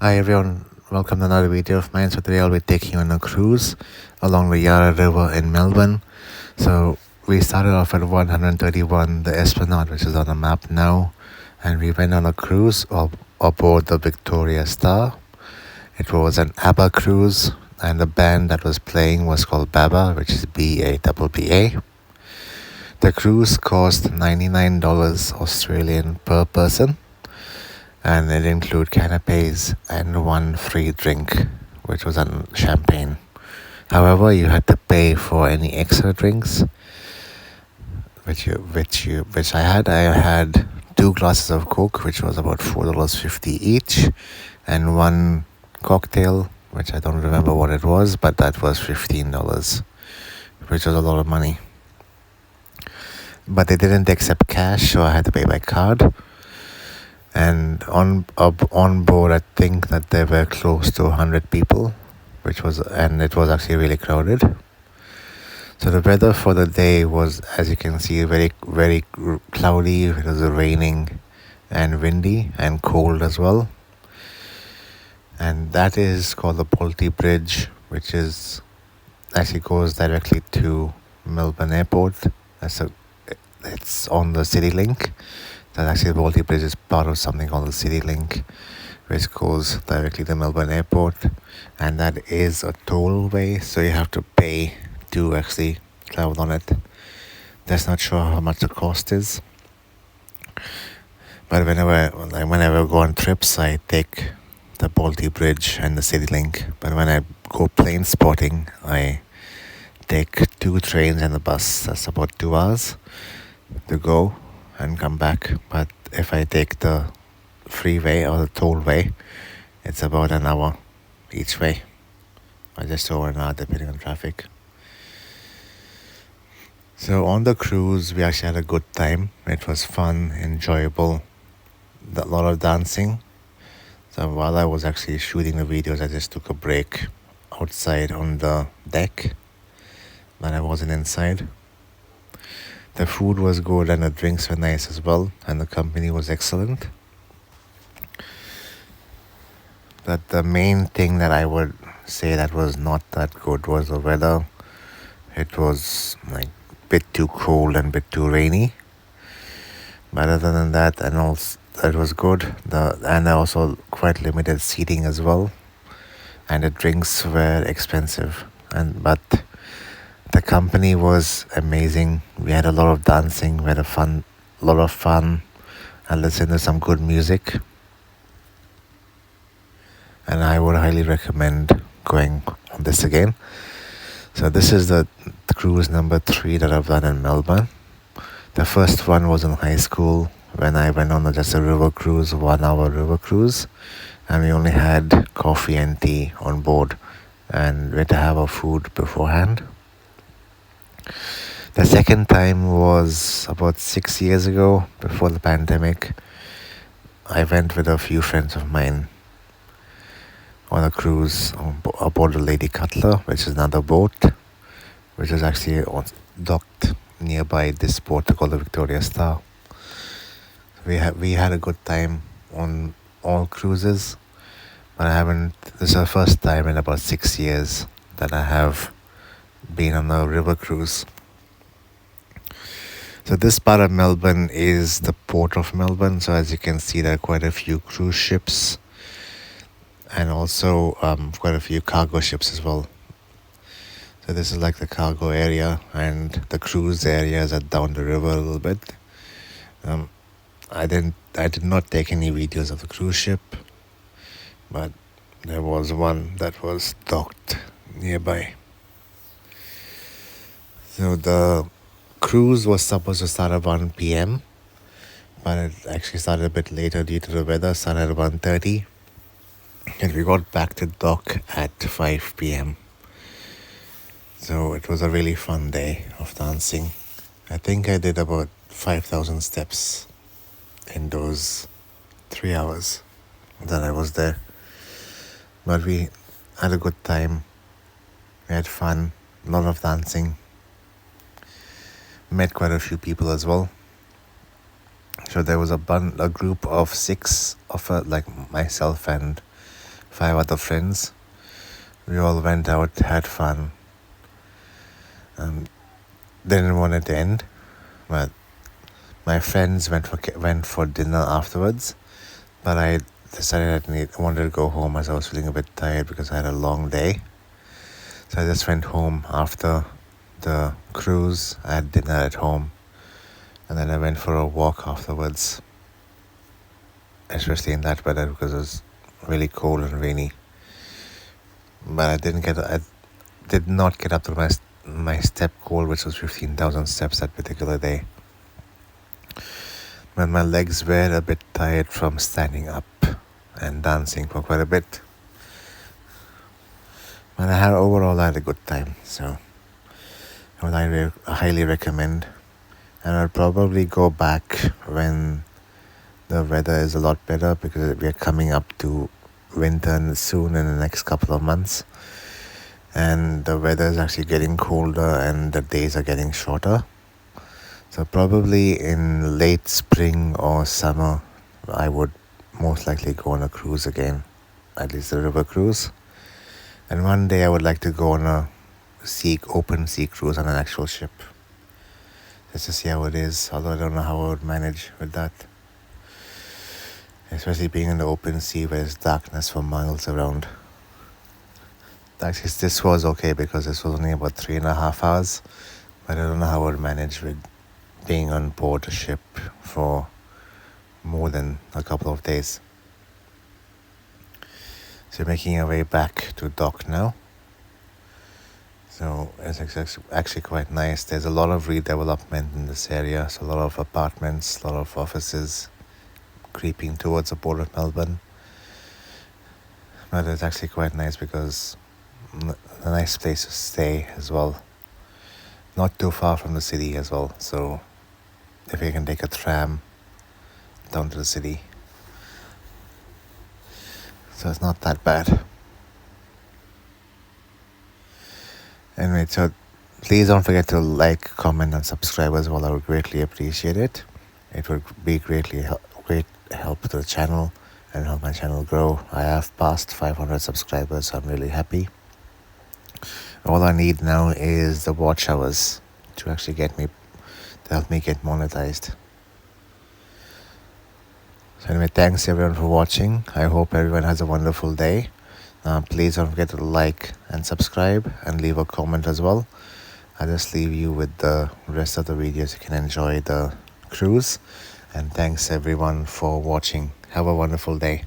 Hi everyone, welcome to another video of mine. So today I'll be taking you on a cruise along the Yarra River in Melbourne. So we started off at 131, the Esplanade, which is on the map now, and we went on a cruise aboard the Victoria Star. It was an ABBA cruise, and the band that was playing was called Babba, which is BABBA. The cruise cost $99 Australian per person, and it included canapes and one free drink, which was on champagne. However, you had to pay for any extra drinks, which I had. I had 2 glasses of Coke, which was about $4.50 each, and one cocktail, which I don't remember what it was, but that was $15, which was a lot of money. But they didn't accept cash, so I had to pay by card. And on board, I think that there were close to 100 people, and it was actually really crowded. So the weather for the day was, as you can see, very, very cloudy. It was raining and windy and cold as well. And that is called the Polty Bridge, which actually goes directly to Melbourne Airport. It's on the City Link. That actually the Polty Bridge is part of something called the City Link, which goes directly to Melbourne Airport, and that is a tollway, so you have to pay to actually travel on it. That's not sure how much the cost is, but whenever I go on trips, I take the Polty Bridge and the City Link. But when I go plane spotting, I take 2 trains and a bus. That's about 2 hours to go and come back. But if I take the freeway or the tollway, it's about an hour each way, or just over an hour depending on traffic. So on the cruise, we actually had a good time. It was fun, enjoyable, a lot of dancing. So while I was actually shooting the videos, I just took a break outside on the deck, but I wasn't inside. The food was good and the drinks were nice as well, and the company was excellent. But the main thing that I would say that was not that good was the weather. It was like a bit too cold and a bit too rainy. But other than that, and also it was good. And also quite limited seating as well, and the drinks were expensive. But the company was amazing. We had a lot of dancing. We had a lot of fun, and listened to some good music. And I would highly recommend going on this again. So this is the cruise number 3 that I've done in Melbourne. The first one was in high school when I went on just a river cruise, 1-hour river cruise, and we only had coffee and tea on board, and we had to have our food beforehand. The second time was about 6 years ago, before the pandemic. I went with a few friends of mine on a cruise aboard the Lady Cutler, which is another boat, which is actually docked nearby this port called the Victoria Star. We had a good time on all cruises, but this is the first time in about 6 years that I have been on a river cruise. So this part of Melbourne is the port of Melbourne. So as you can see, there are quite a few cruise ships, and also quite a few cargo ships as well. So this is like the cargo area, and the cruise areas are down the river a little bit. I did not take any videos of the cruise ship, but there was one that was docked nearby. So the cruise was supposed to start at 1 p.m, but it actually started a bit later due to the weather. Started at 1:30, and we got back to dock at 5 p.m. So it was a really fun day of dancing. I think I did about 5,000 steps in those 3 hours that I was there. But we had a good time. We had fun, a lot of dancing. Met quite a few people as well. So there was a group of 6 like myself and 5 other friends. We all went out, had fun. Didn't want it to end, but my friends went for dinner afterwards. But I decided I wanted to go home as I was feeling a bit tired because I had a long day. So I just went home after the cruise. I had dinner at home, and then I went for a walk afterwards, especially in that weather because it was really cold and rainy. But I did not get up to my step goal, which was 15,000 steps that particular day. But my legs were a bit tired from standing up and dancing for quite a bit. But overall I had a good time, so I would highly recommend. And I'll probably go back when the weather is a lot better because we are coming up to winter soon in the next couple of months. And the weather is actually getting colder and the days are getting shorter. So probably in late spring or summer, I would most likely go on a cruise again, at least a river cruise. And one day I would like to go on a open sea cruise on an actual ship, just to see how it is, although I don't know how I would manage with that. Especially being in the open sea where there's darkness for miles around. Actually, this was okay because this was only about 3.5 hours, but I don't know how I would manage with being on board a ship for more than a couple of days. So making our way back to dock now. So it's actually quite nice. There's a lot of redevelopment in this area. So a lot of apartments, a lot of offices creeping towards the port of Melbourne. But it's actually quite nice because a nice place to stay as well. Not too far from the city as well. So if you can take a tram down to the city. So it's not that bad. Anyway, so please don't forget to like, comment and subscribe as well. I would greatly appreciate it. It would be great help to the channel and help my channel grow. I have passed 500 subscribers, so I'm really happy. All I need now is the watch hours to actually help me get monetized. So anyway, thanks everyone for watching. I hope everyone has a wonderful day. Please don't forget to like and subscribe and leave a comment as well. I'll just leave you with the rest of the videos. You can enjoy the cruise. And thanks everyone for watching. Have a wonderful day.